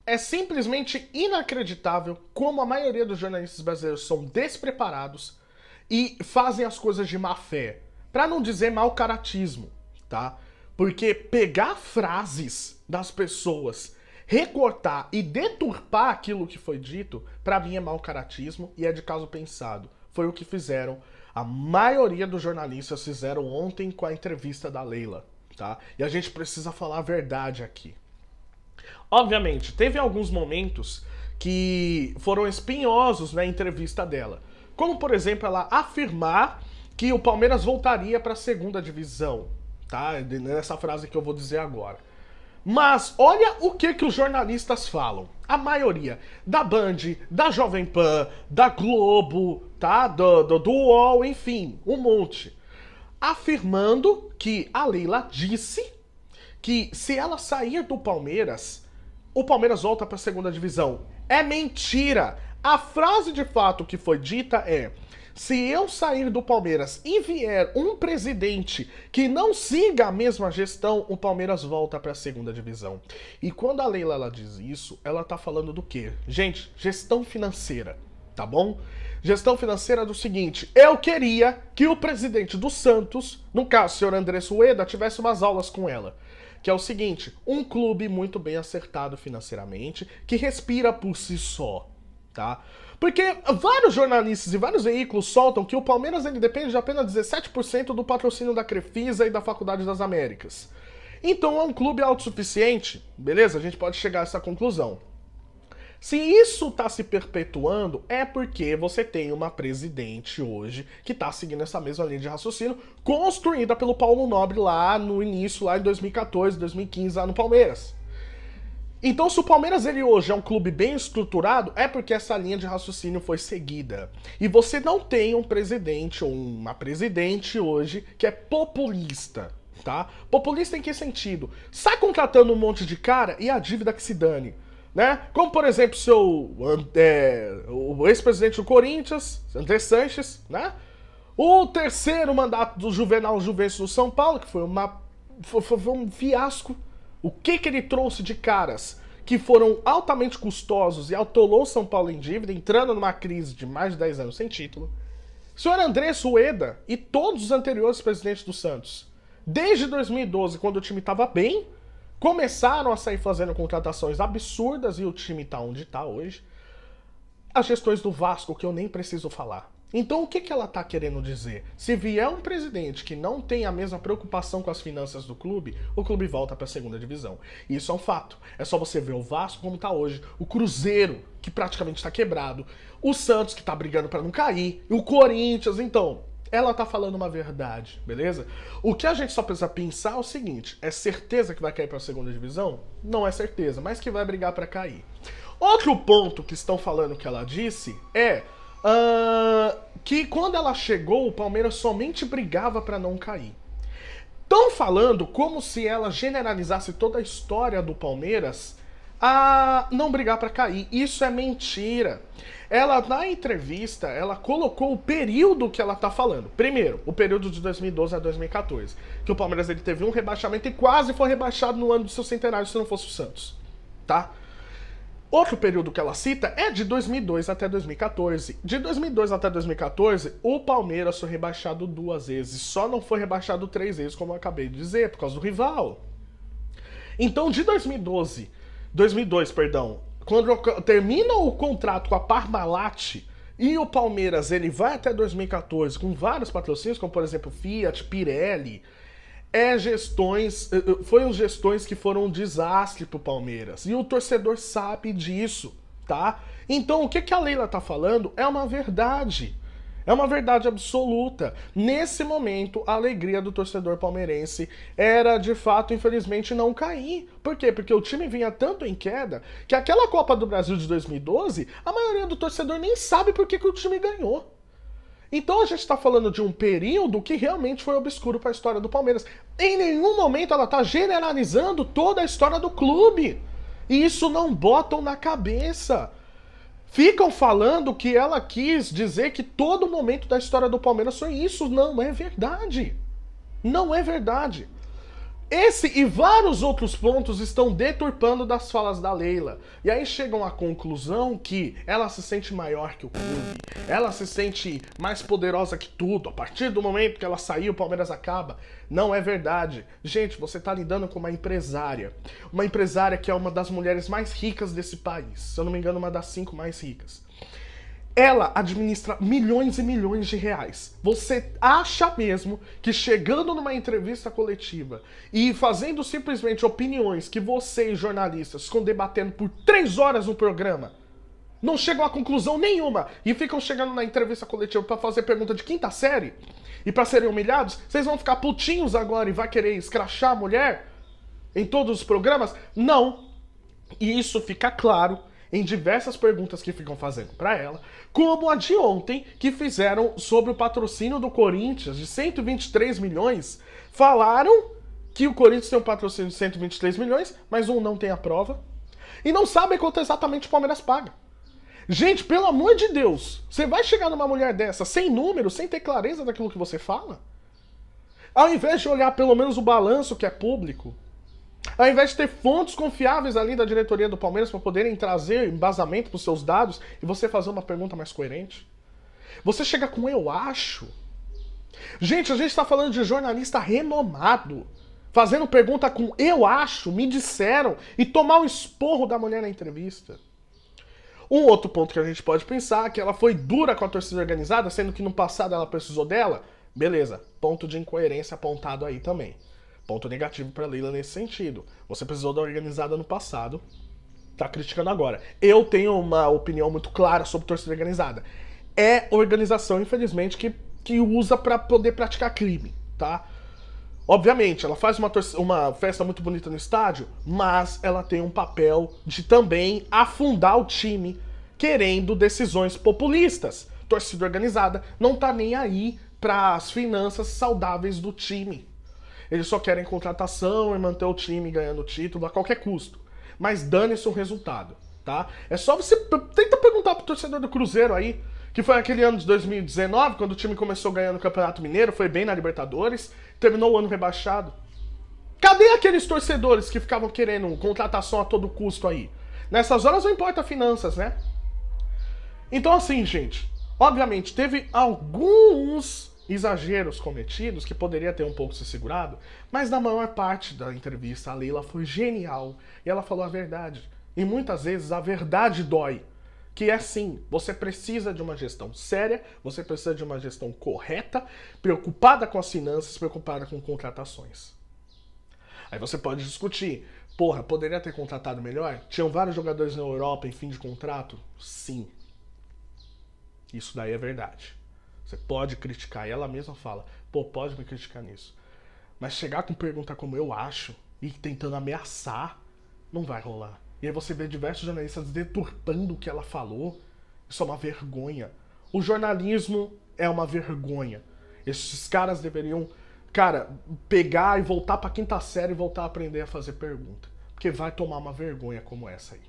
É simplesmente inacreditável como a maioria dos jornalistas brasileiros são despreparados e fazem as coisas de má fé. Pra não dizer mau caratismo, tá? Porque pegar frases das pessoas, recortar e deturpar aquilo que foi dito, pra mim é mau caratismo e é de caso pensado. Foi o que fizeram, a maioria dos jornalistas fizeram ontem com a entrevista da Leila, tá? E a gente precisa falar a verdade aqui. Obviamente, teve alguns momentos que foram espinhosos na entrevista dela. Como, por exemplo, ela afirmar que o Palmeiras voltaria para a segunda divisão, tá? Nessa frase que eu vou dizer agora. Mas olha o que os jornalistas falam. A maioria da Band, da Jovem Pan, da Globo, tá? Do UOL, enfim, um monte. Afirmando que a Leila disse que se ela sair do Palmeiras, o Palmeiras volta para a segunda divisão. É mentira! A frase de fato que foi dita é: se eu sair do Palmeiras e vier um presidente que não siga a mesma gestão, o Palmeiras volta para a segunda divisão. E quando a Leila ela diz isso, ela tá falando do quê? Gente, gestão financeira, tá bom? Gestão financeira do seguinte: eu queria que o presidente do Santos, no caso o senhor Andrés Ueda, tivesse umas aulas com ela. Que é o seguinte: um clube muito bem acertado financeiramente, que respira por si só, tá? Porque vários jornalistas e vários veículos soltam que o Palmeiras ele depende de apenas 17% do patrocínio da Crefisa e da Faculdade das Américas. Então é um clube autossuficiente, beleza? A gente pode chegar a essa conclusão. Se isso está se perpetuando, é porque você tem uma presidente hoje que está seguindo essa mesma linha de raciocínio construída pelo Paulo Nobre lá no início, lá em 2014, 2015, lá no Palmeiras. Então, se o Palmeiras ele hoje é um clube bem estruturado, é porque essa linha de raciocínio foi seguida. E você não tem um presidente ou uma presidente hoje que é populista, tá? Populista em que sentido? Sai contratando um monte de cara e a dívida que se dane. Né? Como, por exemplo, o ex-presidente do Corinthians, André Sanches, né? O terceiro mandato do Juvenal Juventus do São Paulo, que foi um fiasco. O que ele trouxe de caras que foram altamente custosos e atolou São Paulo em dívida, entrando numa crise de mais de 10 anos sem título. O senhor Andrés Ueda e todos os anteriores presidentes do Santos, desde 2012, quando o time estava bem, começaram a sair fazendo contratações absurdas e o time tá onde tá hoje. As gestões do Vasco, que eu nem preciso falar. Então o que ela tá querendo dizer? Se vier um presidente que não tem a mesma preocupação com as finanças do clube, o clube volta para a segunda divisão. E isso é um fato. É só você ver o Vasco como tá hoje, o Cruzeiro, que praticamente tá quebrado, o Santos, que tá brigando para não cair, e o Corinthians, então... Ela tá falando uma verdade, beleza? O que a gente só precisa pensar é o seguinte: é certeza que vai cair para a segunda divisão? Não é certeza, mas que vai brigar para cair. Outro ponto que estão falando que ela disse é que quando ela chegou, o Palmeiras somente brigava para não cair. Estão falando como se ela generalizasse toda a história do Palmeiras a não brigar para cair. Isso é mentira. Ela, na entrevista, ela colocou o período que ela tá falando. Primeiro, o período de 2012 a 2014. Que o Palmeiras ele teve um rebaixamento e quase foi rebaixado no ano do seu centenário, se não fosse o Santos. Tá? Outro período que ela cita é de 2002 até 2014. De 2002 até 2014, o Palmeiras foi rebaixado 2 vezes. Só não foi rebaixado 3 vezes, como eu acabei de dizer, por causa do rival. Então, de 2002, quando termina o contrato com a Parmalat e o Palmeiras ele vai até 2014 com vários patrocínios, como por exemplo Fiat, Pirelli, foram gestões que foram um desastre pro Palmeiras. E o torcedor sabe disso, tá? Então o que a Leila tá falando é uma verdade. É uma verdade absoluta. Nesse momento, a alegria do torcedor palmeirense era, de fato, infelizmente, não cair. Por quê? Porque o time vinha tanto em queda que aquela Copa do Brasil de 2012, a maioria do torcedor nem sabe por que o time ganhou. Então a gente está falando de um período que realmente foi obscuro para a história do Palmeiras. Em nenhum momento ela está generalizando toda a história do clube. E isso não botam na cabeça. Ficam falando que ela quis dizer que todo momento da história do Palmeiras foi isso. Não é verdade. Não é verdade. Esse e vários outros pontos estão deturpando das falas da Leila. E aí chegam à conclusão que ela se sente maior que o clube, ela se sente mais poderosa que tudo. A partir do momento que ela saiu, o Palmeiras acaba. Não é verdade. Gente, você está lidando com uma empresária. Uma empresária que é uma das mulheres mais ricas desse país. Se eu não me engano, uma das 5 mais ricas. Ela administra milhões e milhões de reais. Você acha mesmo que chegando numa entrevista coletiva e fazendo simplesmente opiniões que vocês, jornalistas, ficam debatendo por 3 horas no programa, não chegam a conclusão nenhuma e ficam chegando na entrevista coletiva para fazer pergunta de 5ª série e para serem humilhados, vocês vão ficar putinhos agora e vai querer escrachar a mulher em todos os programas? Não. E isso fica claro em diversas perguntas que ficam fazendo para ela, como a de ontem, que fizeram sobre o patrocínio do Corinthians de 123 milhões. Falaram que o Corinthians tem um patrocínio de 123 milhões, mas não tem a prova. E não sabem quanto exatamente o Palmeiras paga. Gente, pelo amor de Deus, você vai chegar numa mulher dessa sem número, sem ter clareza daquilo que você fala? Ao invés de olhar pelo menos o balanço que é público, ao invés de ter fontes confiáveis ali da diretoria do Palmeiras para poderem trazer embasamento para os seus dados e você fazer uma pergunta mais coerente, você chega com eu acho. Gente, a gente está falando de jornalista renomado, fazendo pergunta com eu acho, me disseram, e tomar o esporro da mulher na entrevista. Um outro ponto que a gente pode pensar é que ela foi dura com a torcida organizada, sendo que no passado ela precisou dela. Beleza, ponto de incoerência apontado aí também. Ponto negativo para Leila nesse sentido. Você precisou da organizada no passado, tá criticando agora. Eu tenho uma opinião muito clara sobre torcida organizada. É organização, infelizmente, que usa para poder praticar crime, tá? Obviamente, ela faz uma festa muito bonita no estádio, mas ela tem um papel de também afundar o time querendo decisões populistas. Torcida organizada não tá nem aí para as finanças saudáveis do time. Eles só querem contratação e manter o time ganhando título a qualquer custo. Mas dane-se o resultado, tá? É só você... Tenta perguntar pro torcedor do Cruzeiro aí, que foi aquele ano de 2019, quando o time começou ganhando o Campeonato Mineiro, foi bem na Libertadores, terminou o ano rebaixado. Cadê aqueles torcedores que ficavam querendo contratação a todo custo aí? Nessas horas não importa finanças, né? Então assim, gente, obviamente teve alguns exageros cometidos, que poderia ter um pouco se segurado, mas na maior parte da entrevista a Leila foi genial e ela falou a verdade. E muitas vezes a verdade dói. Que é sim, você precisa de uma gestão séria, você precisa de uma gestão correta, preocupada com as finanças, preocupada com contratações. Aí você pode discutir, porra, poderia ter contratado melhor? Tinham vários jogadores na Europa em fim de contrato? Sim. Isso daí é verdade. Você pode criticar, e ela mesma fala, pô, pode me criticar nisso. Mas chegar com pergunta como eu acho, e tentando ameaçar, não vai rolar. E aí você vê diversos jornalistas deturpando o que ela falou. Isso é uma vergonha. O jornalismo é uma vergonha. Esses caras deveriam, cara, pegar e voltar pra 5ª série e voltar a aprender a fazer pergunta. Porque vai tomar uma vergonha como essa aí.